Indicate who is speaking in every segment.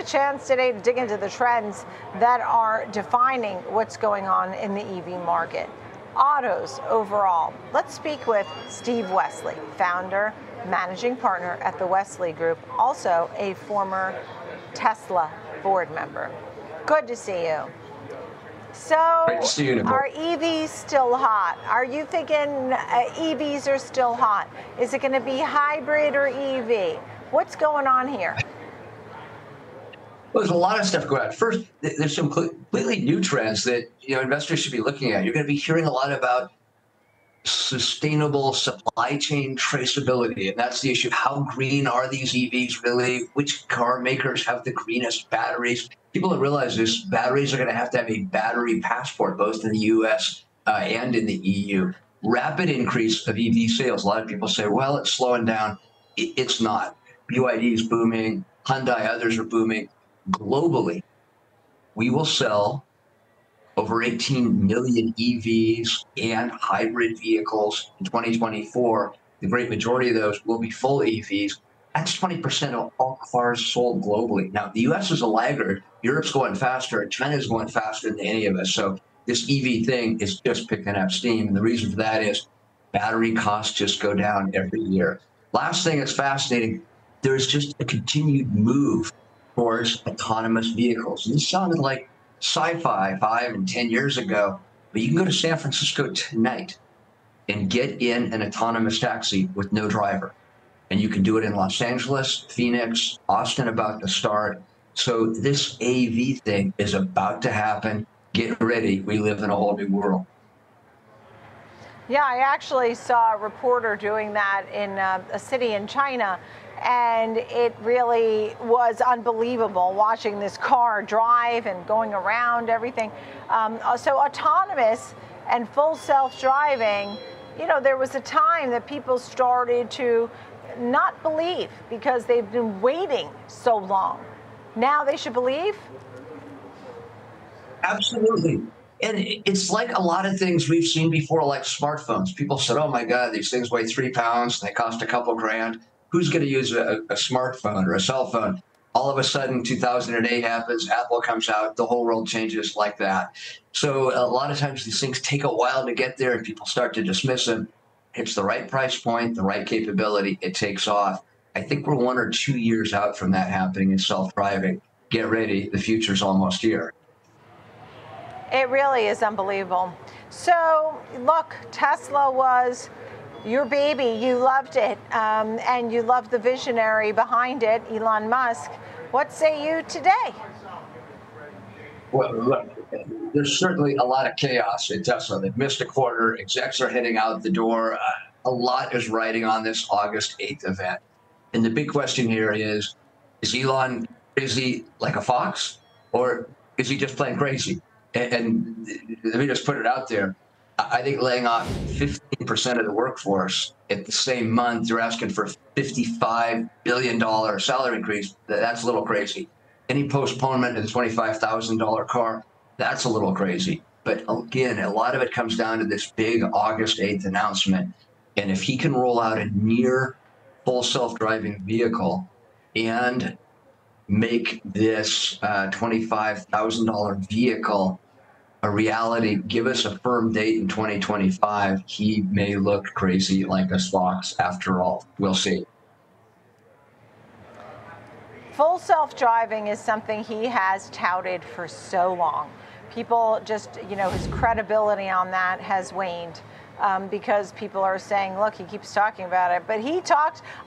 Speaker 1: chance today to dig into the trends that are defining what's going on in the EV market. Autos overall. Let's speak with Steve Wesley, founder, managing partner at the Wesley Group, also a former Tesla board member. Good to see you. So,
Speaker 2: great to see you, Nicole.
Speaker 1: Are EVs still hot? Are you thinking EVs are still hot? Is it going to be hybrid or EV? What's going on here?
Speaker 2: Well, there's a lot of stuff going on. First, there's some completely new trends that investors should be looking at. You're going to be hearing a lot about sustainable supply chain traceability, and that's the issue. How green are these EVs really? Which car makers have the greenest batteries? People don't realize this. Batteries are going to have a battery passport, both in the U.S. And in the EU. Rapid increase of EV sales. A lot of people say, well, it's slowing down. It's not. BYD is booming. Hyundai, others are booming. Globally, we will sell over 18 million EVs and hybrid vehicles in 2024. The great majority of those will be full EVs. That's 20% of all cars sold globally. Now, the U.S. is a laggard. Europe's going faster, and China's going faster than any of us. So this EV thing is just picking up steam. And the reason for that is battery costs just go down every year. Last thing that's fascinating, there's just a continued move towards autonomous vehicles. And this sounded like sci-fi 5 and 10 years ago, but you can go to San Francisco tonight and get in an autonomous taxi with no driver. And you can do it in Los Angeles, Phoenix, Austin about to start. So this AV thing is about to happen. Get ready. We live in a whole new world.
Speaker 1: Yeah, I actually saw a reporter doing that in a city in China, and it really was unbelievable watching this car drive and going around everything. So autonomous and full self-driving, there was a time that people started to not believe because they've been waiting so long. Now they should believe?
Speaker 2: Absolutely. And it's like a lot of things we've seen before, like smartphones. People said, oh my God, these things weigh 3 pounds, they cost a couple grand. Who's going to use a smartphone or a cell phone? All of a sudden, 2008 happens, Apple comes out, the whole world changes like that. So a lot of times these things take a while to get there and people start to dismiss them. It's the right price point, the right capability, it takes off. I think we're 1 or 2 years out from that happening in self-driving. Get ready, the future's almost here.
Speaker 1: It really is unbelievable. So, look, Tesla was your baby. You loved it, and you loved the visionary behind it, Elon Musk. What say you today?
Speaker 2: Well, look, there's certainly a lot of chaos at Tesla. They've missed a quarter. Execs are heading out the door. A lot is riding on this August 8th event. And the big question here is Elon crazy like a fox, or is he just plain crazy? And let me just put it out there. I think laying off 15% of the workforce at the same month, you're asking for a $55 billion salary increase. That's a little crazy. Any postponement of the $25,000 car, that's a little crazy. But again, a lot of it comes down to this big August 8th announcement. And if he can roll out a near full self-driving vehicle and make this $25,000 vehicle a reality, give us a firm date in 2025, he may look crazy like a fox after all. We'll see.
Speaker 1: Full self-driving is something he has touted for so long. People just, his credibility on that has waned. Because people are saying, look, he keeps talking about it. But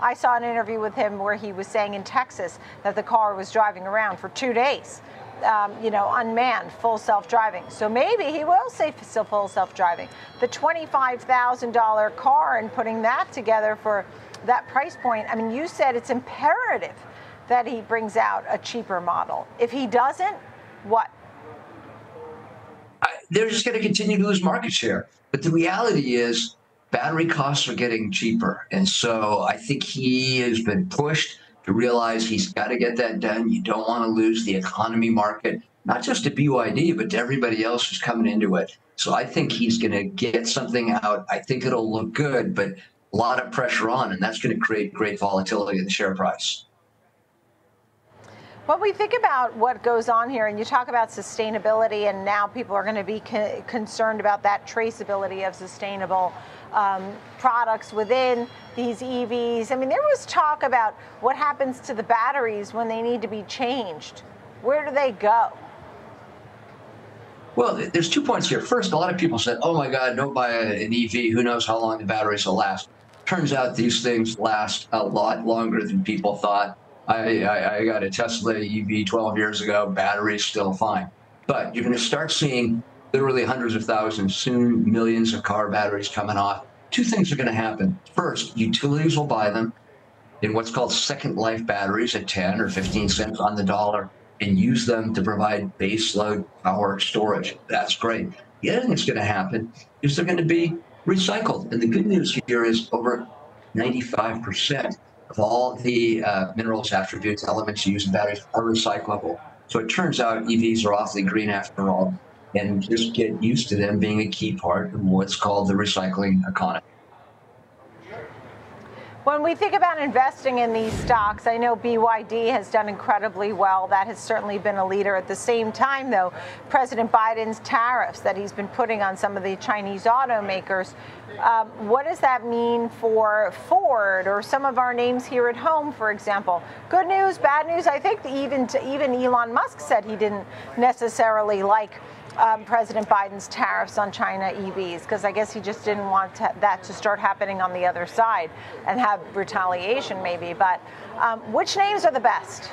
Speaker 1: I saw an interview with him where he was saying in Texas that the car was driving around for 2 days, unmanned, full self-driving. So maybe he will say full self-driving. The $25,000 car and putting that together for that price point, I mean, you said it's imperative that he brings out a cheaper model. If he doesn't, what?
Speaker 2: They're just going to continue to lose market share. But the reality is battery costs are getting cheaper. And so I think he has been pushed to realize he's got to get that done. You don't want to lose the economy market, not just to BYD, but to everybody else who's coming into it. So I think he's going to get something out. I think it'll look good, but a lot of pressure on, and that's going to create great volatility in the share price.
Speaker 1: When we think about what goes on here, and you talk about sustainability, and now people are going to be concerned about that traceability of sustainable products within these EVs. I mean, there was talk about what happens to the batteries when they need to be changed. Where do they go?
Speaker 2: Well, there's 2 points here. First, a lot of people said, oh my God, don't buy an EV. Who knows how long the batteries will last? Turns out these things last a lot longer than people thought. I got a Tesla EV 12 years ago, battery's still fine. But you're going to start seeing literally hundreds of thousands, soon millions of car batteries coming off. Two things are going to happen. First, utilities will buy them in what's called second life batteries at 10 or 15 cents on the dollar and use them to provide base load power storage. That's great. The other thing that's going to happen is they're going to be recycled. And the good news here is over 95% of all the minerals, attributes, elements used in batteries are recyclable. So it turns out EVs are awfully green after all, and just get used to them being a key part of what's called the recycling economy.
Speaker 1: When we think about investing in these stocks, I know BYD has done incredibly well. That has certainly been a leader. At the same time, though, President Biden's tariffs that he's been putting on some of the Chinese automakers, what does that mean for Ford or some of our names here at home, for example? Good news, bad news? I think even Elon Musk said he didn't necessarily like President Biden's tariffs on China EVs, because I guess he just didn't want that to start happening on the other side and have retaliation maybe. But which names are the best?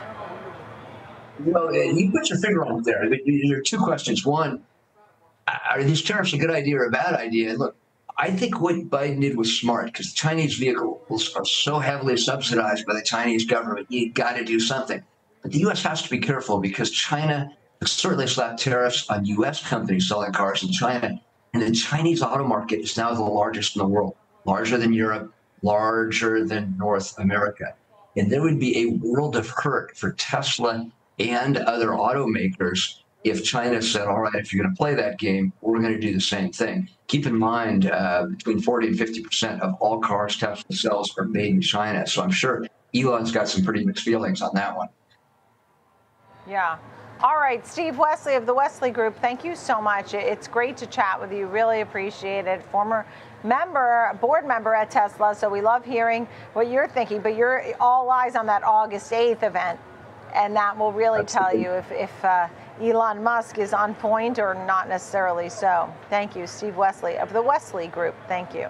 Speaker 2: Well, you put your finger on it there. There are two questions. One, are these tariffs a good idea or a bad idea? Look, I think what Biden did was smart because Chinese vehicles are so heavily subsidized by the Chinese government. You got to do something. But the U.S. has to be careful because China certainly slapped tariffs on U.S. companies selling cars in China. And the Chinese auto market is now the largest in the world, larger than Europe, larger than North America. And there would be a world of hurt for Tesla and other automakers if China said, all right, if you're going to play that game, we're going to do the same thing. Keep in mind, between 40 and 50% of all cars Tesla sells are made in China. So I'm sure Elon's got some pretty mixed feelings on that one.
Speaker 1: Yeah. All right, Steve Wesley of the Wesley Group, thank you so much. It's great to chat with you. Really appreciate it. Former board member at Tesla, so we love hearing what you're thinking. But you're all eyes on that August 8th event, and that will really tell you if Elon Musk is on point or not necessarily so. Thank you, Steve Wesley of the Wesley Group. Thank you.